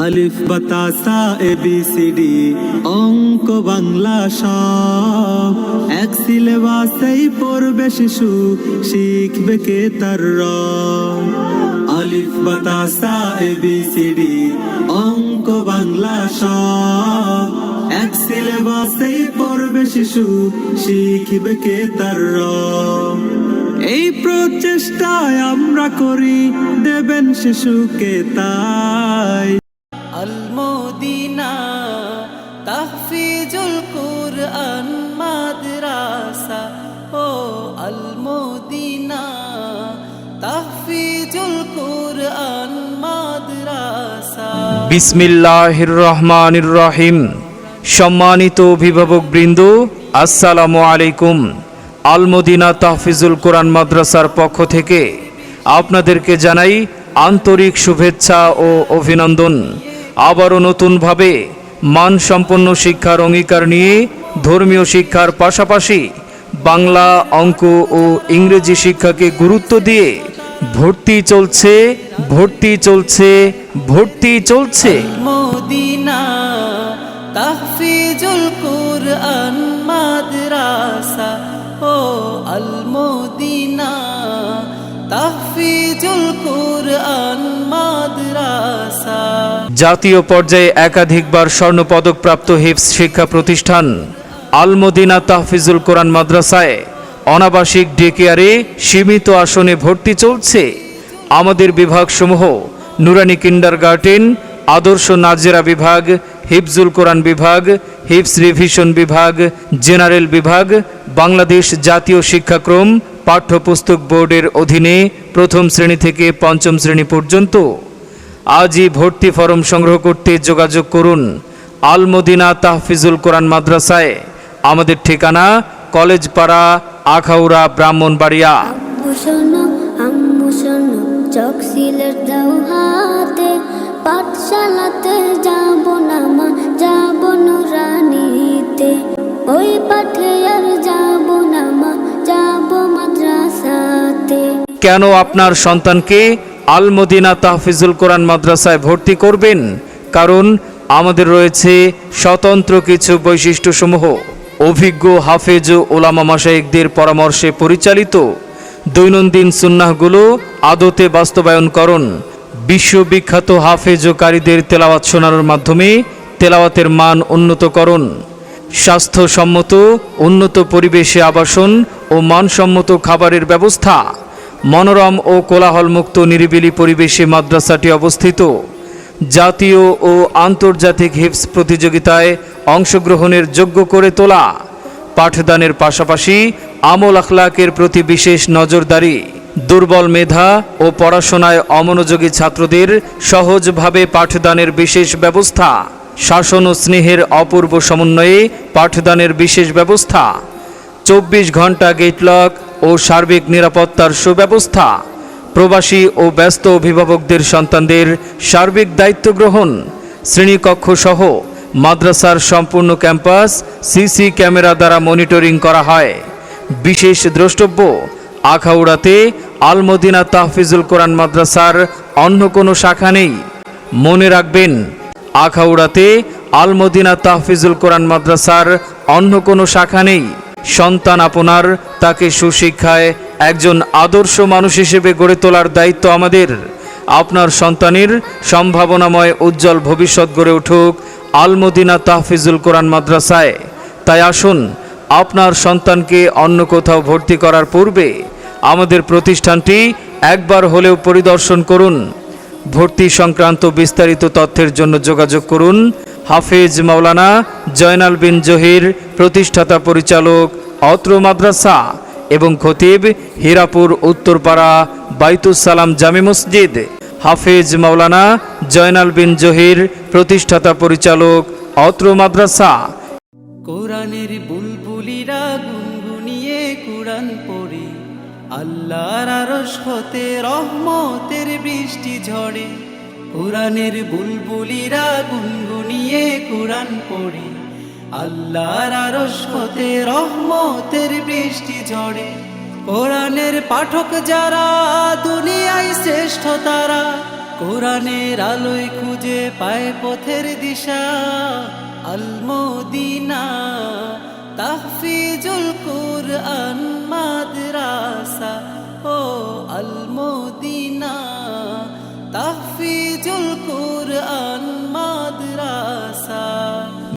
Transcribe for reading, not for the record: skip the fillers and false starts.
আলিফ বাতাসা ABCD অঙ্ক বাংলা সব এক সিলেবাসেই পড়বে শিশু, শিখবে কে তার রব। আলিফ বাতাসা ABCD অঙ্ক বাংলা সব এক সিলেবাসেই পড়বে শিশু, শিখবে কে তার রব। এই প্রচেষ্টায় আমরা করি, দেবেন শিশুকে তাই। আল-মদিনা তাহফিজুল কুরআন মাদ্রাসা, ও আল-মদিনা তাহফিজুল কুরআন মাদ্রাসা। বিসমিল্লাহির রহমানির রহিম। সম্মানিত অভিভাবক বৃন্দ, আসসালামু আলাইকুম। আল-মদিনা তাহফিজুল কোরআন মাদ্রাসার পক্ষ থেকে আপনাদেরকে জানাই আন্তরিক শুভেচ্ছা ও অভিনন্দন। আবারও নতুনভাবে মানসম্পন্ন শিক্ষার অঙ্গীকার নিয়ে ধর্মীয় শিক্ষার পাশাপাশি বাংলা, অঙ্ক ও ইংরেজি শিক্ষাকে গুরুত্ব দিয়ে ভর্তি চলছে, ভর্তি চলছে, ভর্তি চলছে। মদিনা তাহফিজুল কুরআন মাদ্রাসা, ও আল-মদিনা তাহফিজুল কুরআন মাদ্রাসা। জাতীয় পর্যায়ে একাধিকবার স্বর্ণপদকপ্রাপ্ত হিফজ শিক্ষা প্রতিষ্ঠান আল-মদিনা তাহফিজুল কোরআন মাদ্রাসায় অনাবাসিক ডে কেয়ারে সীমিত আসনে ভর্তি চলছে। আমাদের বিভাগসমূহ নুরানি কিন্ডারগার্টেন, আদর্শ নাজেরা বিভাগ, হিফজুল কোরআন বিভাগ, হিফজ রিভিশন বিভাগ, জেনারেল বিভাগ, বাংলাদেশ জাতীয় শিক্ষাক্রম পাঠ্যপুস্তক বোর্ডের অধীনে প্রথম শ্রেণী থেকে পঞ্চম শ্রেণী পর্যন্ত। আজই ভর্তি ফরম সংগ্রহ করতে যোগাযোগ করুন আল-মদিনা তাহফিজুল কোরআন মাদ্রাসায়। আমাদের ঠিকানা কলেজপাড়া, আখাউড়া, ব্রাহ্মণবাড়িয়া। আম্মু শোনো, আম্মু শোনো, চক সিলেট দাও হাতে, পাঠশালাতে যাব না মা, যাব নুরানিতে। ওই পাঠে আর যাব না মা, যাব মাদ্রাসাতে। কেন আপনার সন্তানকে আল-মদিনা তাহফিজুল কোরআন মাদ্রাসায় ভর্তি করবেন? কারণ আমাদের রয়েছে স্বতন্ত্র কিছু বৈশিষ্ট্যসমূহ। অভিজ্ঞ হাফেজ ও ওলামা মাশায়েখদের পরামর্শে পরিচালিত দৈনন্দিন সুন্নাহগুলো আদতে বাস্তবায়নকরণ, বিশ্ববিখ্যাত হাফেজ ও কারীদের তেলাওয়াত শোনানোর মাধ্যমে তেলাওয়াতের মান উন্নতকরণ, স্বাস্থ্যসম্মত উন্নত পরিবেশে আবাসন ও মানসম্মত খাবারের ব্যবস্থা, মনোরম ও কোলাহলমুক্ত নিরিবিলি পরিবেশে মাদ্রাসাটি অবস্থিত, জাতীয় ও আন্তর্জাতিক হিফজ প্রতিযোগিতায় অংশগ্রহণের যোগ্য করে তোলা, পাঠদানের পাশাপাশি আমল আখলাকের প্রতি বিশেষ নজরদারি, দুর্বল মেধা ও পড়াশোনায় অমনোযোগী ছাত্রদের সহজভাবে পাঠদানের বিশেষ ব্যবস্থা, শাসন ও স্নেহের অপূর্ব সমন্বয়ে পাঠদানের বিশেষ ব্যবস্থা, 24 ঘন্টা গেটলক ও সার্বিক নিরাপত্তার সুব্যবস্থা, প্রবাসী ও ব্যস্ত অভিভাবকদের সন্তানদের সার্বিক দায়িত্ব গ্রহণ, শ্রেণীকক্ষ সহ মাদ্রাসার সম্পূর্ণ ক্যাম্পাস সিসি ক্যামেরা দ্বারা মনিটরিং করা হয়। বিশেষ দ্রষ্টব্য, আখাউড়াতে আল-মদিনা তাহফিজুল কোরআন মাদ্রাসার অন্য কোনো শাখা নেই। মনে রাখবেন, আখাউড়াতে আল-মদিনা তাহফিজুল কোরআন মাদ্রাসার অন্য কোনো শাখা নেই। সন্তান আপনার, তাকে সুশিক্ষায় একজন আদর্শ মানুষ হিসেবে গড়ে তোলার দায়িত্ব আমাদের। আপনার সন্তানের সম্ভাবনাময় উজ্জ্বল ভবিষ্যৎ গড়ে উঠুক আল-মদিনা তাহফিজুল কোরআন মাদ্রাসায়। তাই আসুন, আপনার সন্তানকে অন্য কোথাও ভর্তি করার পূর্বে আমাদের প্রতিষ্ঠানটি একবার হলেও পরিদর্শন করুন। ভর্তি সংক্রান্ত বিস্তারিত তথ্যের জন্য যোগাযোগ করুন হাফেজ মাওলানা জয়নাল বিন জহির, প্রতিষ্ঠাতা পরিচালক অত্র মাদ্রাসা, এবং খতিব হীরাপুর উত্তরপাড়া বাইতুস সালাম জামে মসজিদ। হাফেজ মাওলানা জয়নাল বিন জহির, প্রতিষ্ঠাতা পরিচালক অত্র মাদ্রাসা। কোরআনের বুলবুলিরা গুনগুনিয়ে কোরআন পড়ে, আল্লাহর আরশ হতে রহমতের বৃষ্টি ঝরে। কোরআনের বুলবুলিরা গুনগুনিয়ে কোরআন পড়ে, আল্লাহর আরশ হতে রহমতের বৃষ্টি ঝরে। কোরআনের পাঠক যারা দুনিয়ায় শ্রেষ্ঠ তারা, কোরআনের আলোয় খুঁজে পায় পথের দিশা, আল মদিনা তাহফিজুল কুরআন মাদ্রাসা, ও আল মদিনা তাহফিজুল কুরআন